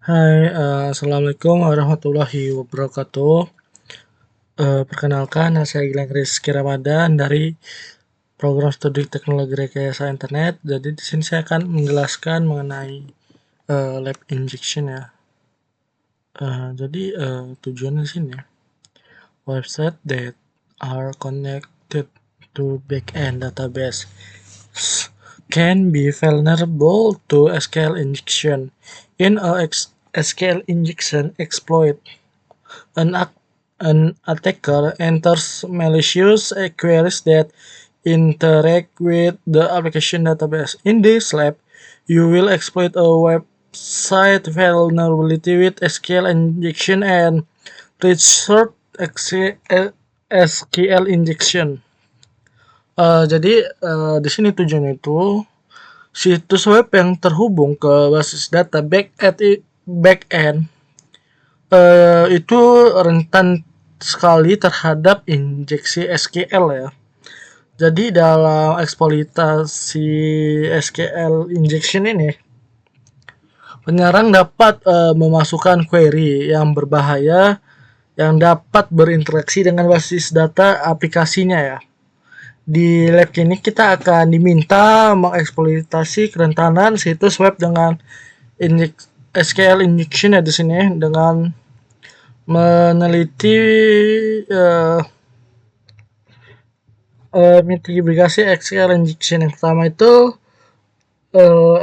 Hai, assalamualaikum warahmatullahi wabarakatuh. Perkenalkan, saya Gilang Rizky Ramadan dari program studi teknologi rekayasa internet. Jadi di sini saya akan menjelaskan mengenai lab injection ya. Jadi tujuannya di sini website that are connected to backend database can be vulnerable to SQL injection. In a SQL injection exploit, an attacker enters malicious queries that interact with the application database. In this lab, you will exploit a website vulnerability with SQL injection and research SQL injection. Di sini tujuannya itu situs web yang terhubung ke basis data backend itu rentan sekali terhadap injeksi SQL ya. Jadi dalam eksploitasi SQL injection ini, penyerang dapat memasukkan query yang berbahaya yang dapat berinteraksi dengan basis data aplikasinya ya. Di lab ini kita akan diminta mengeksploitasi kerentanan situs web dengan SQL injection ya di sini dengan meneliti mitigasi SQL injection. Yang pertama itu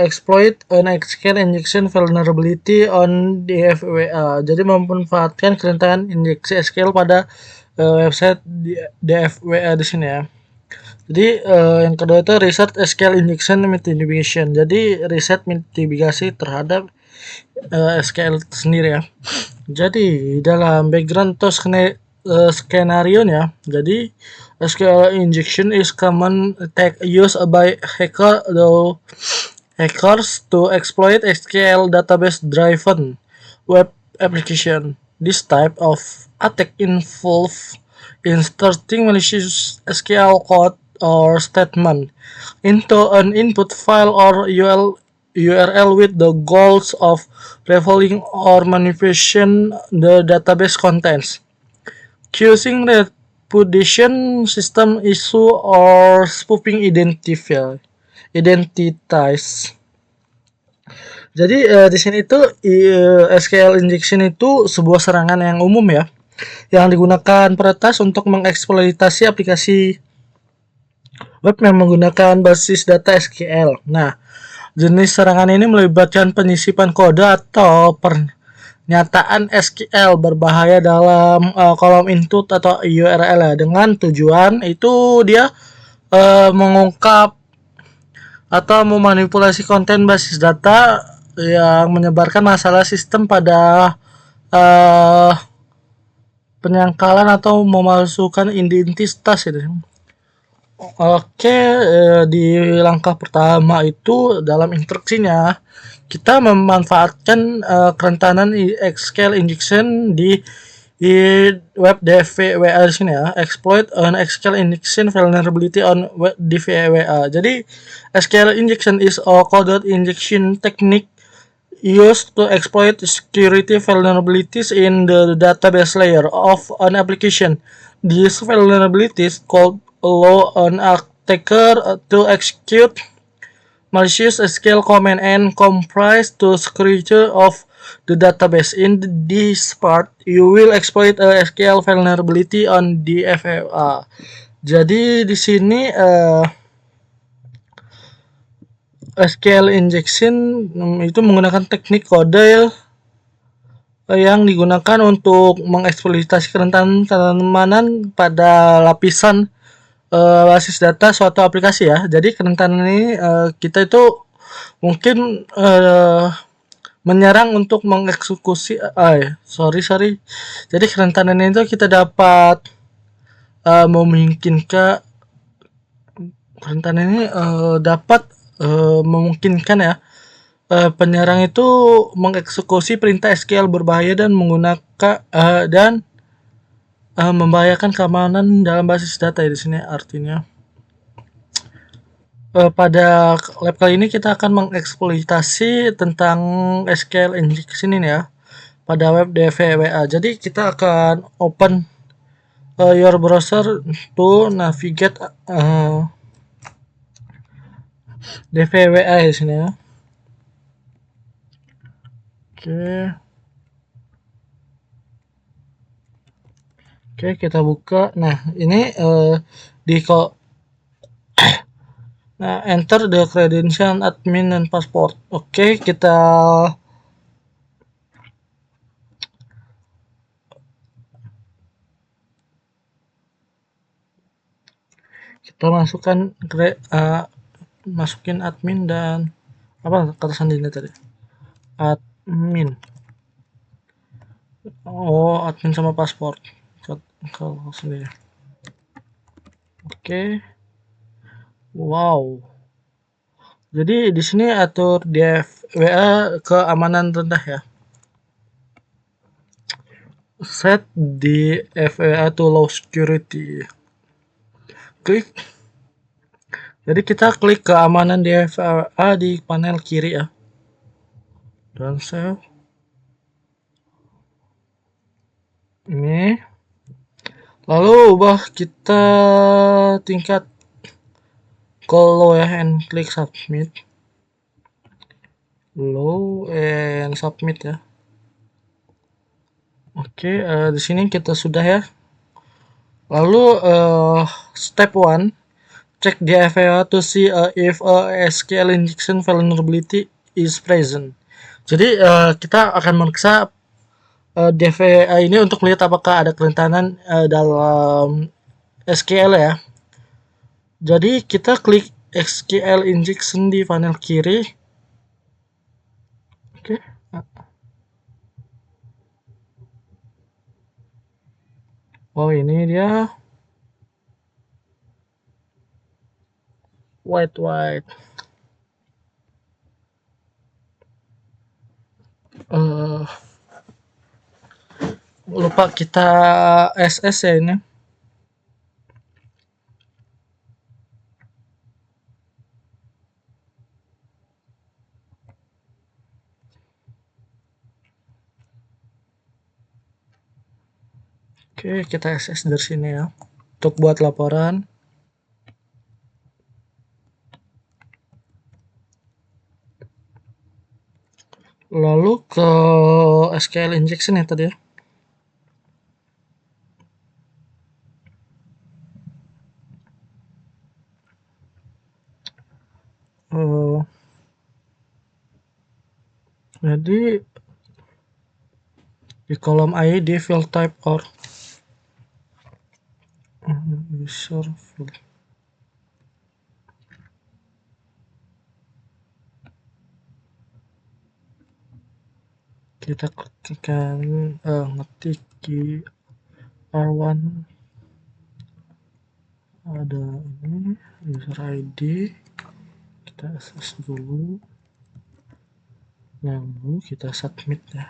exploit an SQL injection vulnerability on DFWA. Jadi memanfaatkan kerentanan injeksi SQL pada website DFWA di sini ya. Jadi yang kedua itu research SQL injection mitigation. Jadi riset mitigasi terhadap SQL sendiri ya. Jadi dalam background atau skenario nya, jadi SQL injection is common attack used by hackers to exploit SQL database driven web application. This type of attack involves inserting malicious SQL code or statement into an input file or URL with the goals of revealing or manipulating the database contents, causing reputation, system issue, or spoofing identities. Jadi di sini itu SQL injection itu sebuah serangan yang umum ya, yang digunakan peretas untuk mengeksploitasi aplikasi web yang menggunakan basis data SQL. Nah, jenis serangan ini melibatkan penyisipan kode atau pernyataan SQL berbahaya dalam kolom input atau URL ya, dengan tujuan itu dia mengungkap atau memanipulasi konten basis data yang menyebarkan masalah sistem pada penyangkalan atau memalsukan identitas itu. Oke, di langkah pertama itu dalam instruksinya kita memanfaatkan kerentanan SQL injection di web DFWA di sini ya. Exploit an SQL injection vulnerability on web DFWA. Jadi SQL injection is a coded injection technique used to exploit security vulnerabilities in the database layer of an application. These vulnerabilities called allow an attacker to execute malicious SQL command and compromise the security of the database. In this part, you will exploit a SQL vulnerability on DFWA. Jadi di sini SQL injection itu menggunakan teknik kode yang digunakan untuk mengeksploitasi kerentanan pada lapisan basis data suatu aplikasi ya. Jadi kerentanan ini kita itu mungkin menyerang untuk mengeksekusi Jadi kerentanan itu kita dapat memungkinkan kerentanan ini dapat memungkinkan ya penyerang itu mengeksekusi perintah SQL berbahaya dan menggunakan dan membahayakan keamanan dalam basis data ya di sini artinya. Pada lab kali ini kita akan mengeksploitasi tentang SQL injection ini ya pada web DVWA. Jadi kita akan open your browser to navigate DVWA di sini ya. Oke. Oke, kita buka. Nah, ini di kok nah, enter the credential admin dan password. Oke, kita masukkan masukin admin dan apa kata sandinya tadi? Admin. Oh, admin sama password. Kalau sendiri. Oke. Wow. Jadi di sini atur DFWA keamanan rendah ya. Set di FWA to low security. Klik. Jadi kita klik keamanan DFWA di panel kiri ya. Dan save. Ini. Lalu ubah kita tingkat ke low ya and klik submit. Low and submit ya. Oke, di sini kita sudah ya. Lalu step 1, check the FAA to see if a SQL injection vulnerability is present. Jadi kita akan memeriksa DVA ini untuk melihat apakah ada kerentanan dalam SQL ya. Jadi kita klik SQL injection di panel kiri. Oke. Oh, ini dia. White. Lupa kita SS ya ini. Oke, kita SS dari sini ya. Untuk buat laporan. Lalu ke SQL injection ya tadi ya. Jadi di kolom ID field type or user field. Kita ketikkan ngetik di R1 ada ini user ID, kita access dulu, lalu kita submit ya.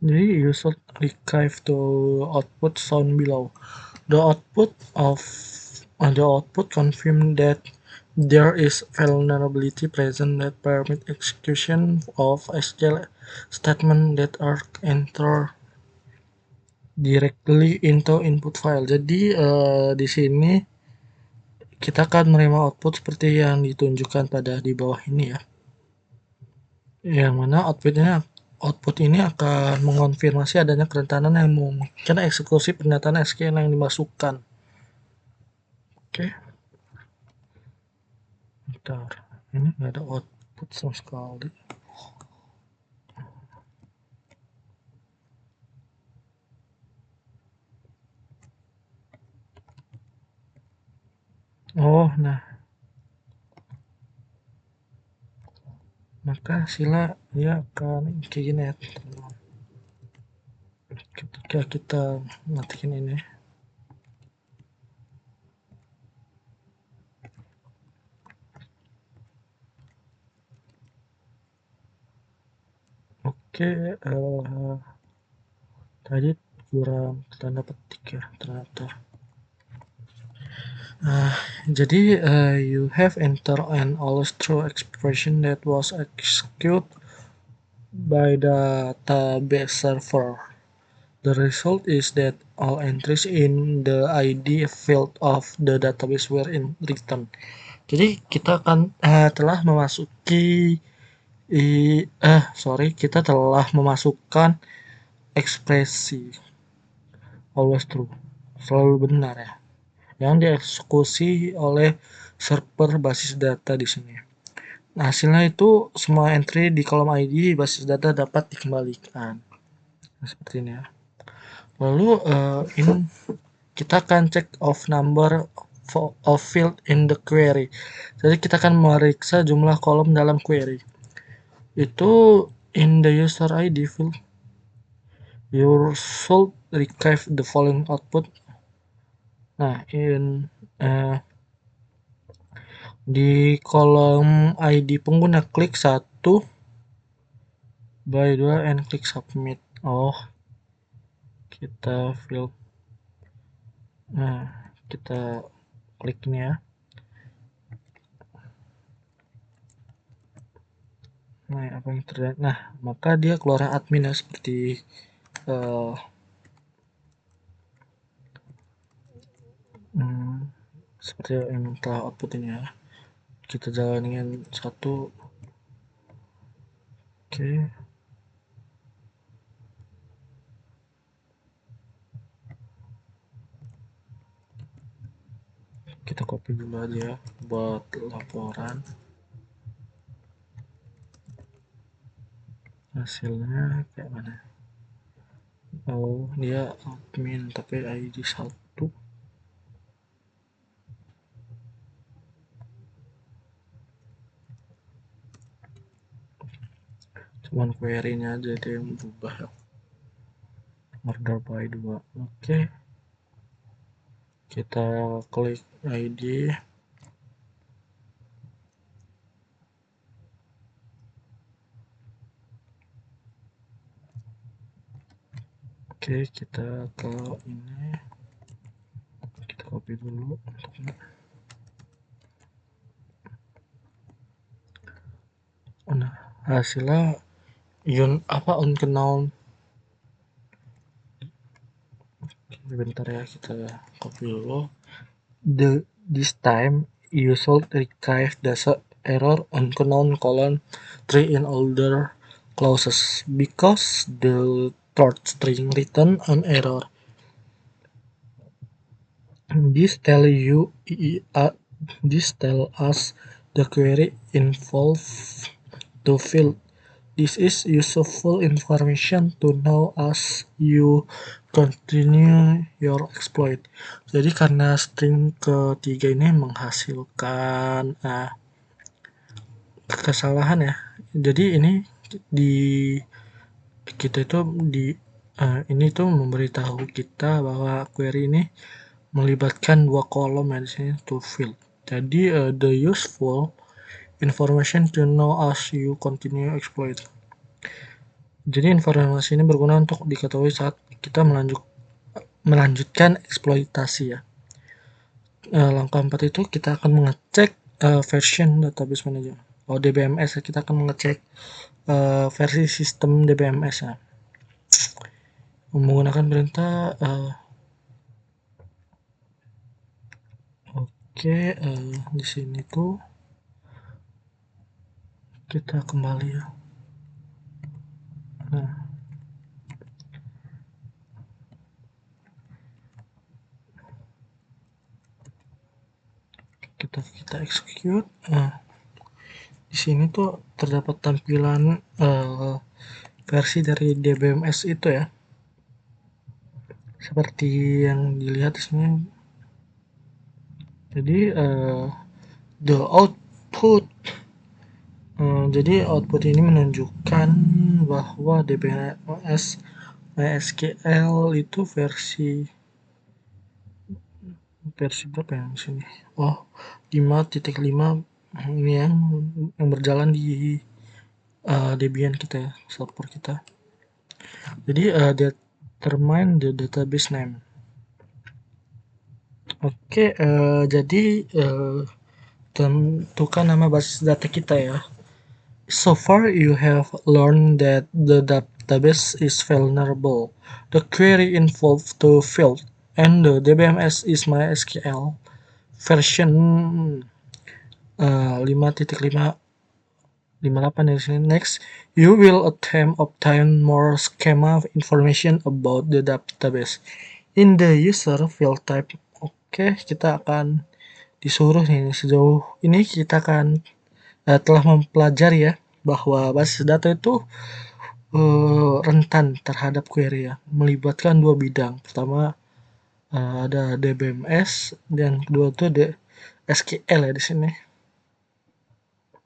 Jadi user archive to output shown below. The output confirm that there is vulnerability present that permit execution of SQL statement that are entered directly into input file. Jadi di sini kita akan menerima output seperti yang ditunjukkan pada di bawah ini ya. Yang mana output ini akan mengonfirmasi adanya kerentanan yang memungkinkan eksekusi pernyataan SQL yang dimasukkan. Oke. Bentar. Ini nggak ada output sama sekali. Oh, nah. Maka sila dia akan kayak gini ya, teman-teman. Ketika kita matikan ini. Oke, tadi kurang tanda petik ya ternyata. Jadi you have entered an always-true expression that was executed by the database server. The result is that all entries in the ID field of the database were in written. Jadi kita kan telah memasuki kita telah memasukkan ekspresi always true, selalu benar ya, yang dieksekusi oleh server basis data di sini. Nah, hasilnya itu semua entry di kolom ID basis data dapat dikembalikan. Nah, seperti ini ya. Lalu kita akan check of number of field in the query. Jadi kita akan memeriksa jumlah kolom dalam query. Itu in the user ID field, you should retrieve the following output. Nah, di kolom ID pengguna klik 1 by 2 and klik submit. Oh, kita fill. Nah, kita klik ini ya. Nah, apa yang terjadi? Nah, maka dia keluar admin ya, seperti seperti yang telah output ini ya. Kita jalanin satu. Oke. Kita copy dulu aja buat laporan. Hasilnya kayak mana? Oh, dia admin tapi ID 1. Cuman query-nya aja itu yang berubah. Order by 2. Oke. Kita klik ID. Oke, kita ke ini. Kita copy dulu. Nah, hasilnya unknown. Bentar ya, kita copy dulu. This time you should retrieve the error unknown colon 3 in older clauses because the third string written an error. This tell us the query involved to field. This is useful information to know as you continue your exploit. Jadi karena string ketiga ini menghasilkan kesalahan ya. Jadi ini di kita itu ini tuh memberitahu kita bahwa query ini melibatkan 2 kolom ya di sini, to field. Jadi the useful information to know as you continue exploit. Jadi informasi ini berguna untuk diketahui saat kita melanjutkan eksploitasi ya. Langkah 4 itu kita akan mengecek version database manager. DBMS ya, kita akan mengecek versi sistem DBMS ya. Menggunakan perintah di sini tuh kita kembali ya. Nah, kita execute. Di sini tuh terdapat tampilan versi dari DBMS itu ya, seperti yang dilihat di sini. Jadi the output, jadi output ini menunjukkan bahwa DBMS MySQL itu versi berapa yang di sini? 5.5 ini yang berjalan di Debian kita ya, server kita. Jadi determine the database name. Oke, jadi tentukan nama basis data kita ya. So far you have learned that the database is vulnerable. The query involves two fields and the DBMS is MySQL version 5.5.58 di sini. Next, you will attempt obtain more schema information about the database in the user field type. Oke, kita akan disuruh nih, sejauh ini kita akan telah mempelajari ya bahwa basis data itu rentan terhadap query ya, melibatkan dua bidang. Pertama ada DBMS dan kedua itu ada SQL ya di sini.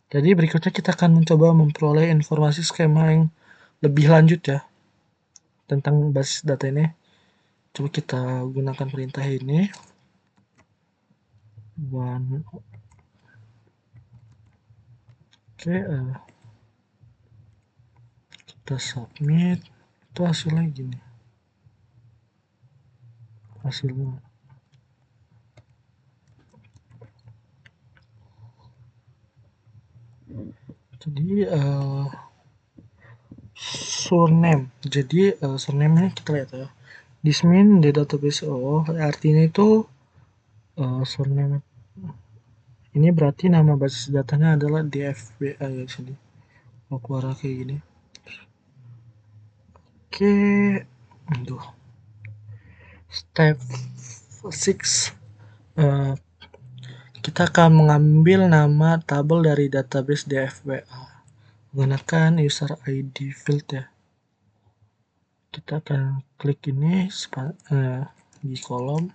Jadi berikutnya kita akan mencoba memperoleh informasi skema yang lebih lanjut ya tentang basis data ini. Coba kita gunakan perintah ini. Oke, kita submit. Itu hasilnya gini. Hasilnya. Jadi surname. Jadi surname-nya kita lihat ya. This mean the database. Oh, artinya itu surname. Ini berarti nama basis datanya adalah DFBA ya di sini. Oh, keluar kayak gini. Oke, aduh. Step 6. Kita akan mengambil nama tabel dari database DFBA menggunakan user ID field ya. Kita akan klik ini di kolom.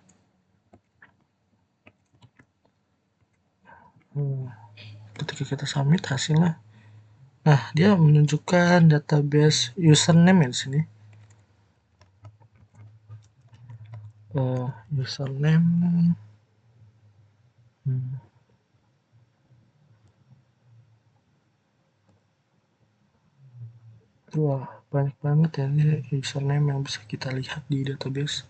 Ketika kita submit hasilnya, nah dia menunjukkan database username ya di sini. Username. Wah, banyak banget ya ini username yang bisa kita lihat di database.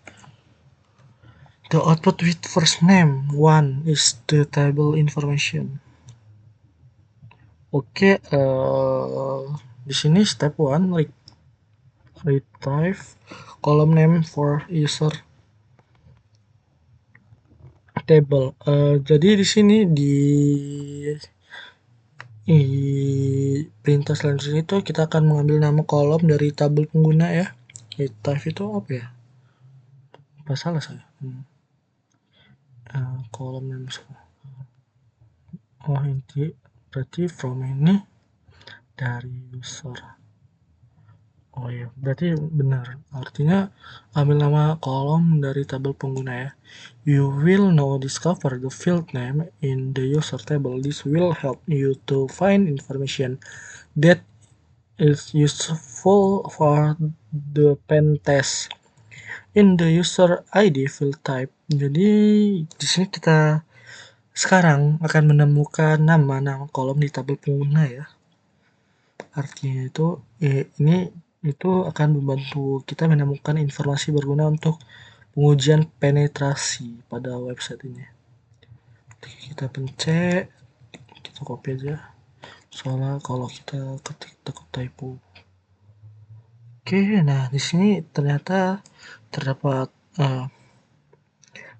The output with first name 1 is the table information. Oke, di sini step 1 retrieve column name for user table. Jadi di sini di perintah selanjutnya itu kita akan mengambil nama kolom dari tabel pengguna ya. Retrieve itu apa ya? Apa salah saya? Kolom name. Oh, inti berarti from ini dari user. Oh iya, berarti benar. Artinya ambil nama kolom dari tabel pengguna ya. You will now discover the field name in the user table. This will help you to find information that is useful for the pen test. In the user ID field type. Jadi di sini kita sekarang akan menemukan nama-nama kolom di tabel pengguna ya. Artinya itu ini itu akan membantu kita menemukan informasi berguna untuk pengujian penetrasi pada website ini. Kita pencet, kita copy aja. Soalnya kalau kita ketik takut typo. Oke, nah di sini ternyata terdapat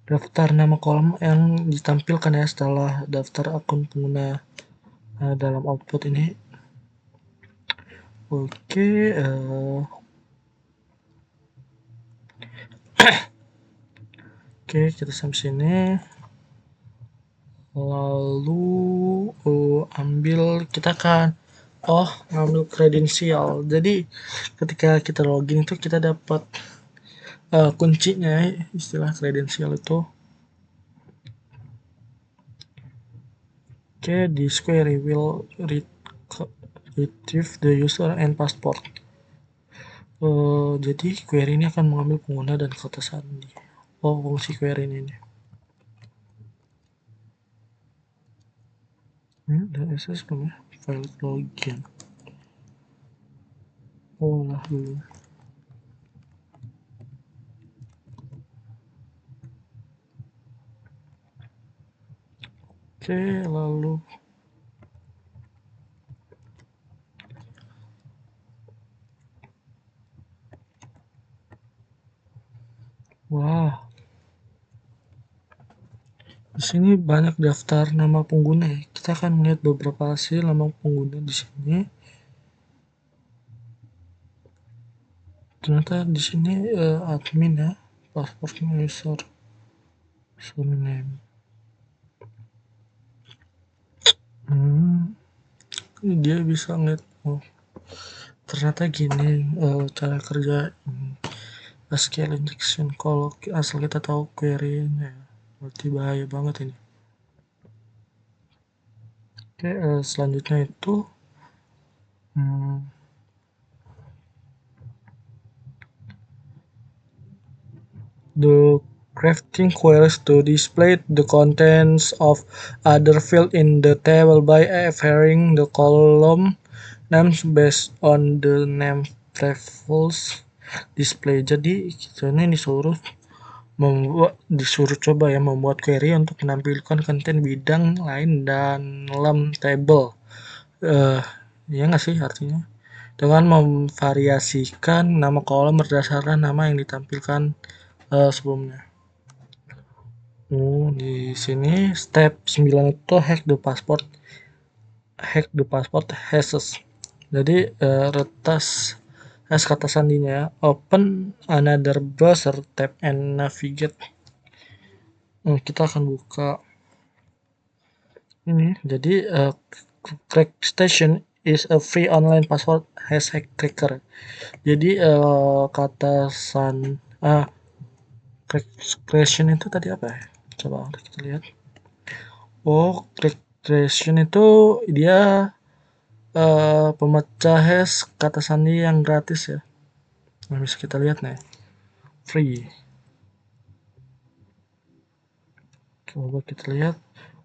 daftar nama kolom yang ditampilkan ya setelah daftar akun pengguna dalam output ini. Oke, oke, kita sampai sini. Lalu kita akan ngambil kredensial. Jadi ketika kita login itu kita dapat kuncinya, istilah kredensial itu. Oke, this query will retrieve the user and passport. Jadi query ini akan mengambil pengguna dan kata sandi. Fungsi query ini. Udah SS belum ya? File login. olah dulu. Oke, lalu wah, di sini banyak daftar nama pengguna ya. Kita akan melihat beberapa hasil nama pengguna di sini. Ternyata di sini admin ya, password user, username. Ini dia bisa ngeliat, oh ternyata gini cara kerja SQL injection. Kalau asal kita tahu query-nya, berarti bahaya banget ini. Oke, selanjutnya itu the crafting queries to display the contents of other field in the table by varying the column names based on the name levels display. Jadi kita ini disuruh coba ya membuat query untuk menampilkan konten bidang lain dalam table. Ya nggak sih artinya? Dengan memvariasikan nama kolom berdasarkan nama yang ditampilkan sebelumnya. Di sini step 9 itu hack the passport hashes. Jadi retas hash kata sandinya, open another browser, tap and navigate. Kita akan buka ini. Jadi CrackStation is a free online password hash cracker. Jadi CrackStation itu tadi apa ya? Coba kita lihat. CrackStation itu dia pemecah hash kata sandi yang gratis ya. Nah, bisa kita lihat nih, free. Coba kita lihat,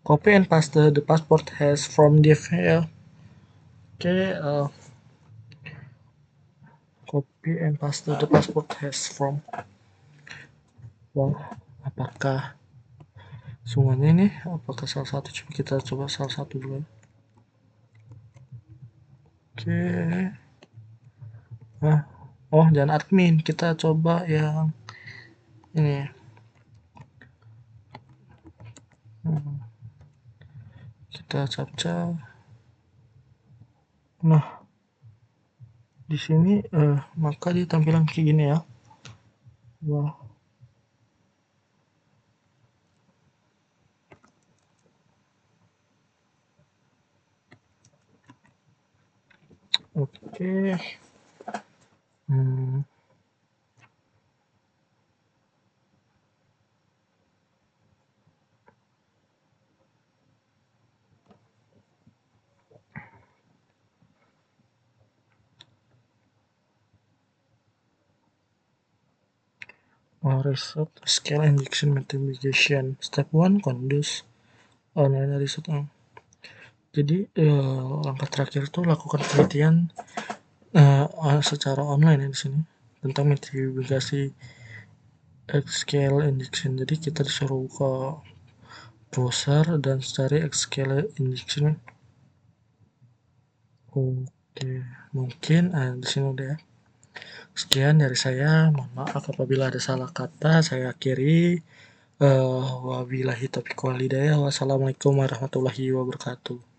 copy and paste the passport hash from the file. Oke, copy and paste the passport hash from. Wah, apakah semuanya ini? Apakah salah satu? Coba kita coba salah satu dulu. Oke. Oh, jangan admin, kita coba yang ini. Kita captcha. Nah, di sini maka dia tampilan kayak gini ya. Wah. Oke. Result SQL injection mitigation. Step 1 conduce online result. Jadi langkah terakhir itu lakukan penelitian secara online ya di sini tentang mitigasi SQL injection. Jadi kita disuruh ke browser dan cari SQL injection. Oke, mungkin di sini udah ya. Sekian dari saya, mohon maaf apabila ada salah kata, saya akhiri. Wabillahi taufiq wal hidayah. Wassalamualaikum warahmatullahi wabarakatuh.